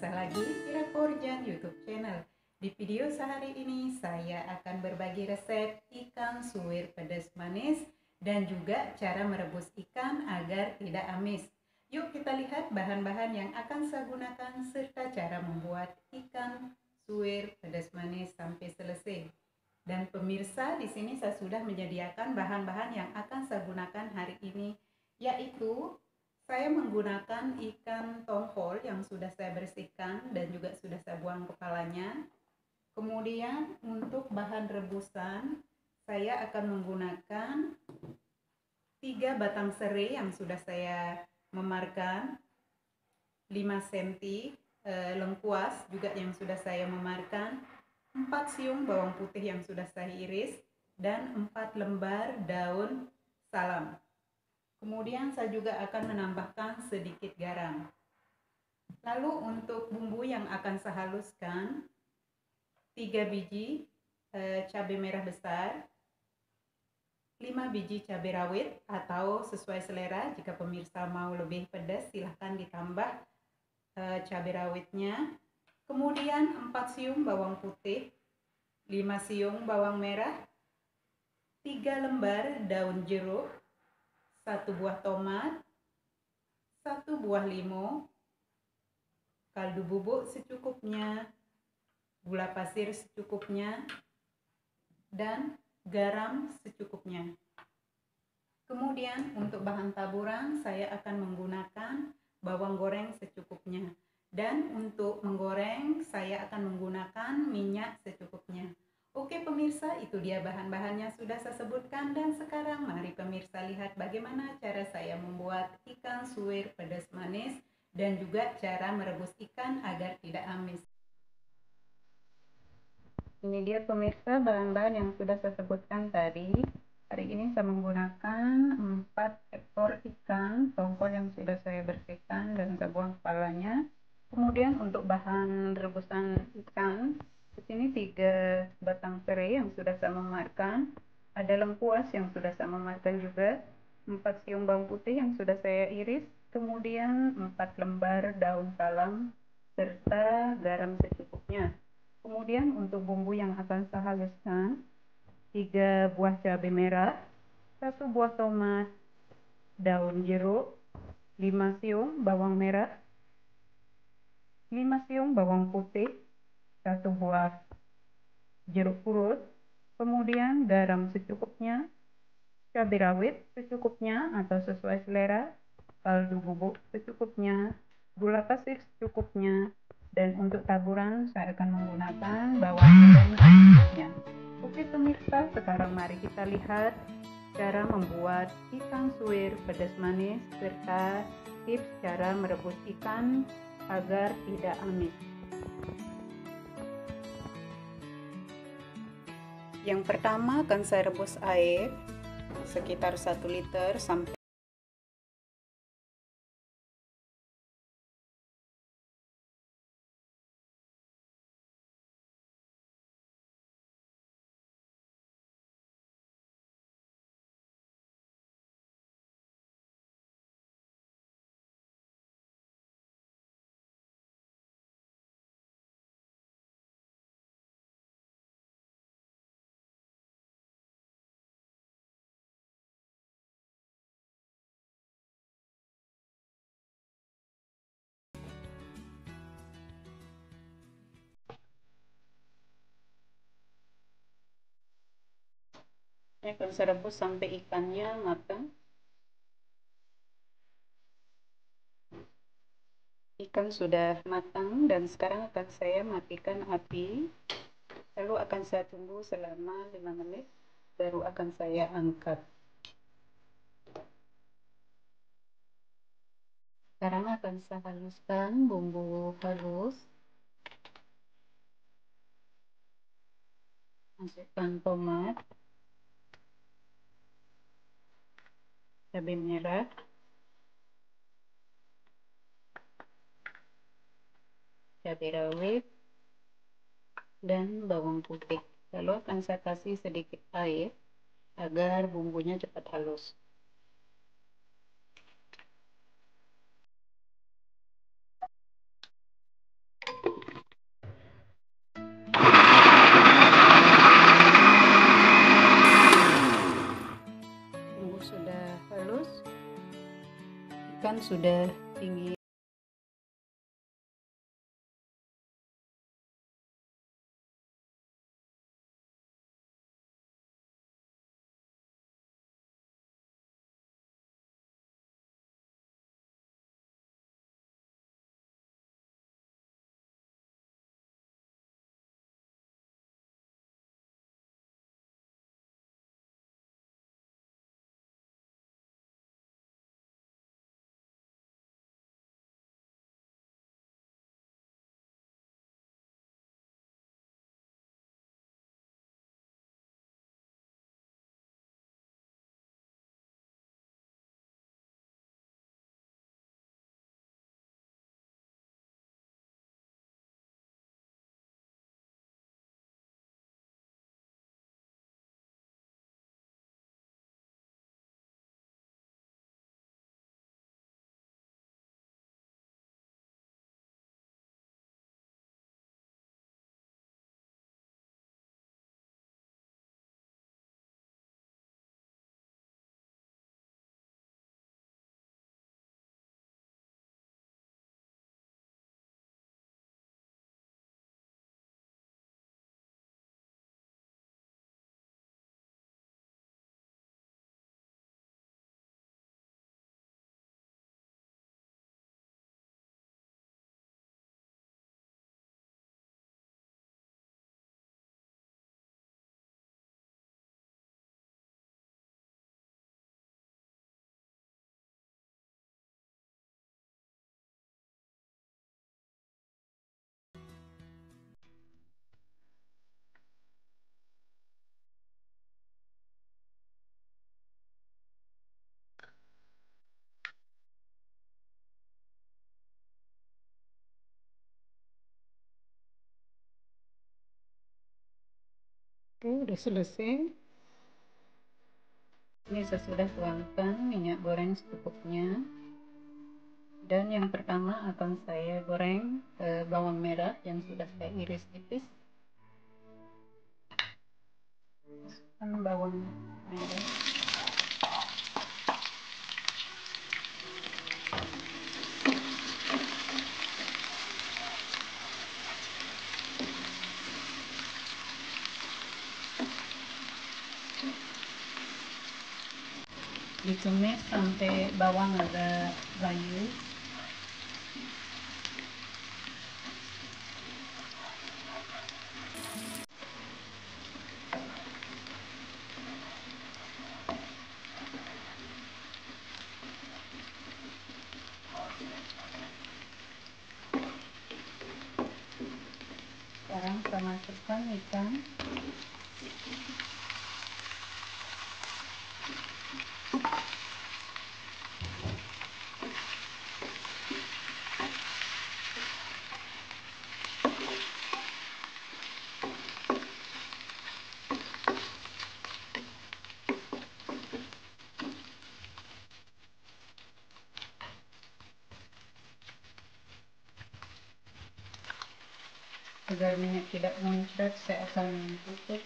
Jumpa lagi di Raporjan YouTube channel. Di video sehari ini saya akan berbagi resep ikan suwir pedas manis dan juga cara merebus ikan agar tidak amis. Yuk kita lihat bahan-bahan yang akan saya gunakan serta cara membuat ikan suwir pedas manis sampai selesai. Dan pemirsa, di sini saya sudah menyediakan bahan-bahan yang akan saya gunakan hari ini, yaitu saya menggunakan ikan tongkol yang sudah saya bersihkan dan juga sudah saya buang kepalanya. Kemudian untuk bahan rebusan, saya akan menggunakan 3 batang serai yang sudah saya memarkan, 5 cm lengkuas juga yang sudah saya memarkan, 4 siung bawang putih yang sudah saya iris, dan 4 lembar daun salam. Kemudian saya juga akan menambahkan sedikit garam. Lalu untuk bumbu yang akan saya haluskan, 3 biji cabai merah besar, 5 biji cabai rawit atau sesuai selera. Jika pemirsa mau lebih pedas silahkan ditambah cabai rawitnya. Kemudian 4 siung bawang putih, 5 siung bawang merah, 3 lembar daun jeruk, 1 buah tomat, 1 buah limau, kaldu bubuk secukupnya, gula pasir secukupnya, dan garam secukupnya. Kemudian untuk bahan taburan saya akan menggunakan bawang goreng secukupnya. Dan untuk menggoreng saya akan menggunakan minyak secukupnya. Oke pemirsa, itu dia bahan-bahannya sudah saya sebutkan, dan sekarang mari pemirsa lihat bagaimana cara saya membuat ikan suwir pedas manis dan juga cara merebus ikan agar tidak amis. Ini dia pemirsa bahan-bahan yang sudah saya sebutkan tadi. Hari ini saya menggunakan 4 ekor ikan tongkol yang sudah saya bersihkan dan saya buang kepalanya. Kemudian untuk bahan rebusan ikan, di sini 3 batang serai yang sudah saya memarkan, ada lengkuas yang sudah saya memarkan juga, 4 siung bawang putih yang sudah saya iris, kemudian 4 lembar daun salam serta garam secukupnya. Kemudian untuk bumbu yang akan saya haluskan, 3 buah cabai merah, 1 buah tomat, daun jeruk, 5 siung bawang merah, 5 siung bawang putih, 1 buah jeruk purut, kemudian garam secukupnya, cabai rawit secukupnya atau sesuai selera, kaldu bubuk secukupnya, gula pasir secukupnya, dan untuk taburan saya akan menggunakan bawang merah secukupnya. Oke pemirsa, sekarang mari kita lihat cara membuat ikan suwir pedas manis serta tips cara merebus ikan agar tidak amis. Yang pertama akan saya rebus air sekitar 1 liter sampai ini akan saya rebus sampai ikannya matang. Ikan sudah matang dan sekarang akan saya matikan api. Lalu akan saya tunggu selama 5 menit, baru akan saya angkat. Sekarang akan saya haluskan bumbu halus. Masukkan tomat, cabai merah, cabai rawit, dan bawang putih. Lalu akan saya kasih sedikit air agar bumbunya cepat halus. sudah tinggi. Oke, udah selesai. Ini saya sudah tuangkan minyak goreng secukupnya. Dan yang pertama akan saya goreng bawang merah yang sudah saya iris tipis. Masukkan bawang merah. Ditumis sampai bawang agak layu. Sekarang saya masukkan ikan. Agar minyak tidak muncrat, saya akan tutup.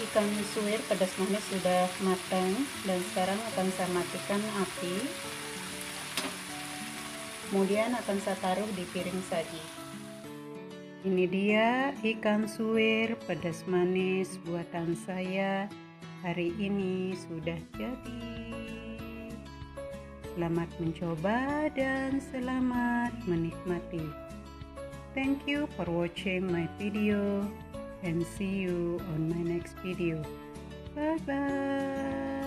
ikan suwir pedas manis sudah matang dan sekarang akan saya matikan api. Kemudian akan saya taruh di piring saji. Ini dia ikan suwir pedas manis buatan saya hari ini sudah jadi. Selamat mencoba dan selamat menikmati. Thank you for watching my video and see you on my next video. Bye bye.